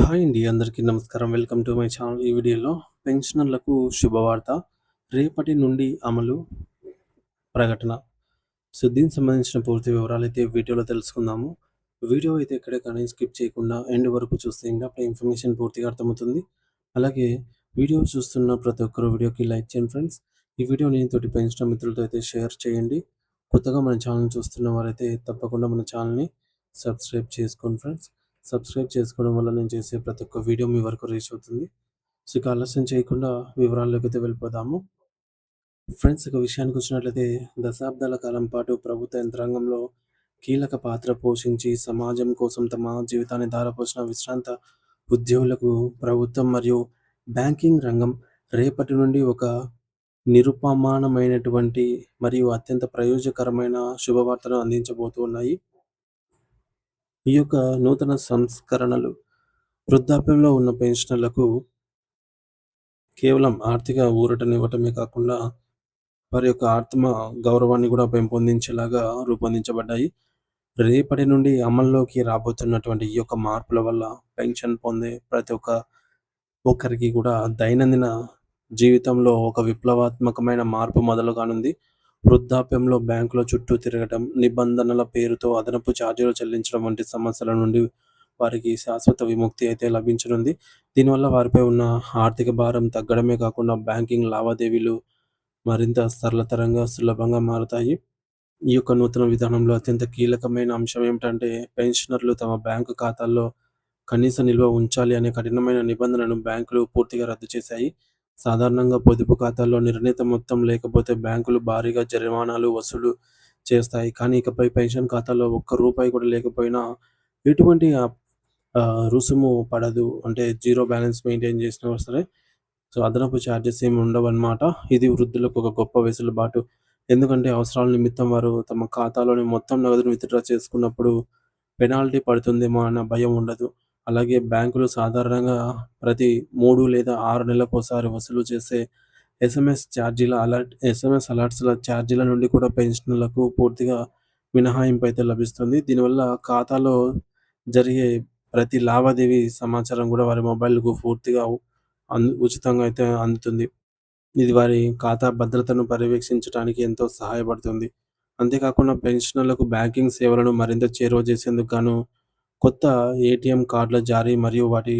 Hi అండి. అందరికీ నమస్కారం. Welcome to my channel. ఈ వీడియోలో పెన్షనర్లకు శుభవార్త. రేపటి నుండి అమలు ప్రకటన. సో, దీనికి సంబంధించిన పూర్తి వివరాలైతే వీడియోలో తెలుసుకుందాము. వీడియో అయితే ఎక్కడ కానీ స్కిప్ చేయకుండా ఎండ్ వరకు చూస్తే ఇంకా అప్పుడే ఇన్ఫర్మేషన్ పూర్తిగా అర్థమవుతుంది. అలాగే వీడియో చూస్తున్న ప్రతి ఒక్కరు వీడియోకి లైక్ చేయండి ఫ్రెండ్స్. ఈ వీడియోని తోటి పెంచిన మిత్రులతో అయితే షేర్ చేయండి. కొత్తగా మన ఛానల్ చూస్తున్న వారైతే తప్పకుండా మన ఛానల్‌ని సబ్స్క్రైబ్ చేసుకోండి ఫ్రెండ్స్. సబ్స్క్రైబ్ చేసుకోవడం వల్ల నేను చేసే ప్రతి ఒక్క వీడియో మీ వరకు రీచ్ అవుతుంది. సో, ఇక ఆలస్యం చేయకుండా వివరాల్లోకైతే వెళ్ళిపోదాము. ఫ్రెండ్స్, ఇక విషయానికొచ్చినట్లయితే దశాబ్దాల కాలం పాటు ప్రభుత్వ యంత్రాంగంలో కీలక పాత్ర పోషించి సమాజం కోసం తమ జీవితాన్ని ధారపోసిన విశ్రాంత ఉద్యోగులకు ప్రభుత్వం మరియు బ్యాంకింగ్ రంగం రేపటి నుండి ఒక నిరుపమానమైనటువంటి మరియు అత్యంత ప్రయోజనకరమైన శుభవార్తను అందించబోతూ ఉన్నాయి. ఈ యొక్క నూతన సంస్కరణలు వృద్ధాప్యంలో ఉన్న పెన్షనర్లకు కేవలం ఆర్థిక ఊరటనివ్వటమే కాకుండా వారి యొక్క ఆత్మ గౌరవాన్ని కూడా పెంపొందించేలాగా రూపొందించబడ్డాయి. రేపటి నుండి అమల్లోకి రాబోతున్నటువంటి ఈ యొక్క మార్పుల వల్ల పెన్షన్ పొందే ప్రతి ఒక్కరికి కూడా దైనందిన జీవితంలో ఒక విప్లవాత్మకమైన మార్పు మొదలు కానుంది. వృద్ధాప్యంలో బ్యాంకుల చుట్టూ తిరగటం, నిబంధనల పేరుతో అదనపు ఛార్జీలు చెల్లించడం వంటి సమస్యల నుండి వారికి శాశ్వత విముక్తి అయితే లభించనుంది. దీనివల్ల వారిపై ఉన్న ఆర్థిక భారం తగ్గడమే కాకుండా బ్యాంకింగ్ లావాదేవీలు మరింత సరళతరంగా, సులభంగా మారతాయి. ఈ యొక్క నూతన విధానంలో అత్యంత కీలకమైన అంశం ఏమిటంటే, పెన్షనర్లు తమ బ్యాంకు ఖాతాల్లో కనీస నిల్వ ఉంచాలి అనే కఠినమైన నిబంధనను బ్యాంకులు పూర్తిగా రద్దు చేశాయి. సాధారణంగా పొదుపు ఖాతాల్లో నిర్ణీత మొత్తం లేకపోతే బ్యాంకులు భారీగా జరిమానాలు వసూలు చేస్తాయి. కానీ ఇకపై పెన్షన్ ఖాతాలో ఒక్క రూపాయి కూడా లేకపోయినా ఎటువంటి రుసుము పడదు. అంటే జీరో బ్యాలెన్స్ మెయింటైన్ చేసినా సరే. సో, అదనపు చార్జెస్ ఏమి ఉండవన్నమాట. ఇది వృద్ధులకు ఒక గొప్ప వెసులుబాటు. ఎందుకంటే అవసరాల నిమిత్తం వారు తమ ఖాతాలోని మొత్తం నగదును విత్‌డ్రా చేసుకున్నప్పుడు పెనాల్టీ పడుతుందేమో అన్న భయం ఉండదు. అలాగే బ్యాంకులు సాధారణంగా ప్రతి 3 లేదా 6 నెలలకోసారి వసూలు చేసే ఎస్ఎంఎస్ అలర్ట్స్‌ల ఛార్జీల నుండి కూడా పెన్షనర్లకు పూర్తిగా మినహాయింపు అయితే లభిస్తుంది. దీనివల్ల ఖాతాలో జరిగే ప్రతి లావాదేవీ సమాచారం కూడా వారి మొబైల్‌కు పూర్తిగా ఉచితంగా అయితే అందుతుంది. ఇది వారి ఖాతా భద్రతను పర్యవేక్షించడానికి ఎంతో సహాయపడుతుంది. అంతేకాకుండా పెన్షనర్లకు బ్యాంకింగ్ సేవలను మరింత చేరువ చేసేందుకు గాను కొత్త ఏటీఎం కార్డుల జారీ మరియు వాటి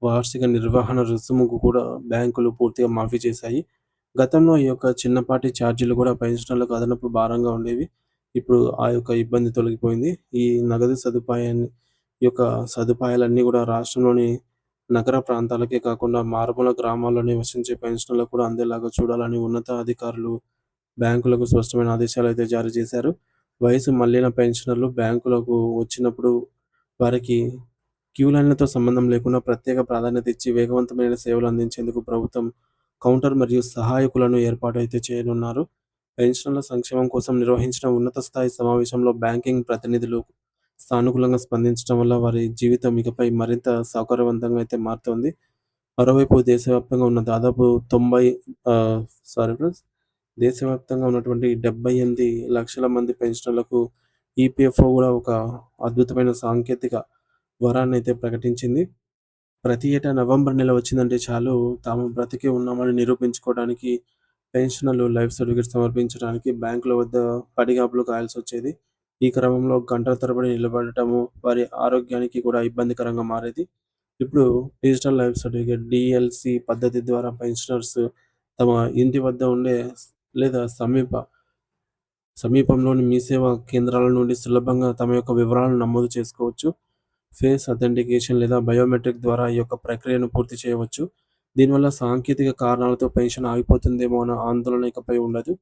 వార్షిక నిర్వహణ రుసుముకు కూడా బ్యాంకులు పూర్తిగా మాఫీ చేశాయి. గతంలో ఈ యొక్క చిన్నపాటి ఛార్జీలు కూడా పెన్షనర్లకు అదనపు భారంగా ఉండేవి. ఇప్పుడు ఆ యొక్క ఇబ్బంది తొలగిపోయింది. ఈ నగదు సదుపాయాన్ని ఈ యొక్క సదుపాయాలన్నీ కూడా రాష్ట్రంలోని నగర ప్రాంతాలకే కాకుండా మారుమూల గ్రామాల్లో నివసించే పెన్షనర్లకు కూడా అందేలాగా చూడాలని ఉన్నత అధికారులు బ్యాంకులకు స్పష్టమైన ఆదేశాలైతే జారీ చేశారు. వయసు మళ్లిన పెన్షనర్లు బ్యాంకులకు వచ్చినప్పుడు వారికి క్యూ లైన్‌లతో సంబంధం లేకుండా ప్రత్యేక ప్రాధాన్యత ఇచ్చి వేగవంతమైన సేవలు అందించేందుకు ప్రభుత్వం కౌంటర్ మరియు సహాయకులను ఏర్పాటు అయితే చేయనున్నారు. పెన్షనర్ల సంక్షేమం కోసం నిర్వహించిన ఉన్నత స్థాయి సమావేశంలో బ్యాంకింగ్ ప్రతినిధులు సానుకూలంగా స్పందించడం వల్ల వారి జీవితం ఇకపై మరింత సౌకర్యవంతంగా అయితే మారుతోంది. మరోవైపు దేశవ్యాప్తంగా ఉన్న దాదాపు 90 సారీ ఫ్రెండ్స్ దేశవ్యాప్తంగా ఉన్నటువంటి 78 లక్షల మంది పెన్షనర్లకు ఈపీఎఫ్ఓ కూడా ఒక అద్భుతమైన సాంకేతిక వరాన్నైతే ప్రకటించింది. ప్రతి ఏటా నవంబర్ నెల వచ్చిందంటే చాలు, తాము బ్రతికే ఉన్నామని నిరూపించుకోవడానికి పెన్షనర్లు లైఫ్ సర్టిఫికేట్ సమర్పించడానికి బ్యాంకుల వద్ద పడిగాపులు కాయాల్సొచ్చేది. ఈ క్రమంలో గంటల తరబడి నిలబడటము వారి ఆరోగ్యానికి కూడా ఇబ్బందికరంగా మారేది. ఇప్పుడు డిజిటల్ లైఫ్ సర్టిఫికేట్ డీఎల్సీ పద్ధతి ద్వారా పెన్షనర్స్ తమ ఇంటి వద్ద ఉండే లేదా సమీపంలోని మీ సేవా కేంద్రాల నుండి సులభంగా తమ యొక్క వివరాలను నమోదు చేసుకోవచ్చు. ఫేస్ అథెంటికేషన్ లేదా బయోమెట్రిక్ ద్వారా ఈ యొక్క ప్రక్రియను పూర్తి చేయవచ్చు. దీనివల్ల సాంకేతిక కారణాలతో పెన్షన్ ఆగిపోతుందేమో అన్న ఆందోళన ఇకపై ఉండదు.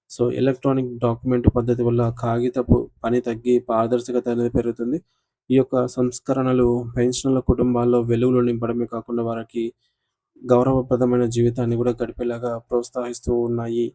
సో, ఎలక్ట్రానిక్ డాక్యుమెంట్ పద్ధతి వల్ల కాగితపు పని తగ్గి పారదర్శకత అనేది పెరుగుతుంది. ఈ యొక్క సంస్కరణలు పెన్షనర్ల కుటుంబాల్లో వెలుగులు నింపడమే కాకుండా వారికి గౌరవప్రదమైన జీవితాన్ని కూడా గడిపేలాగా ప్రోత్సహిస్తూ ఉన్నాయి.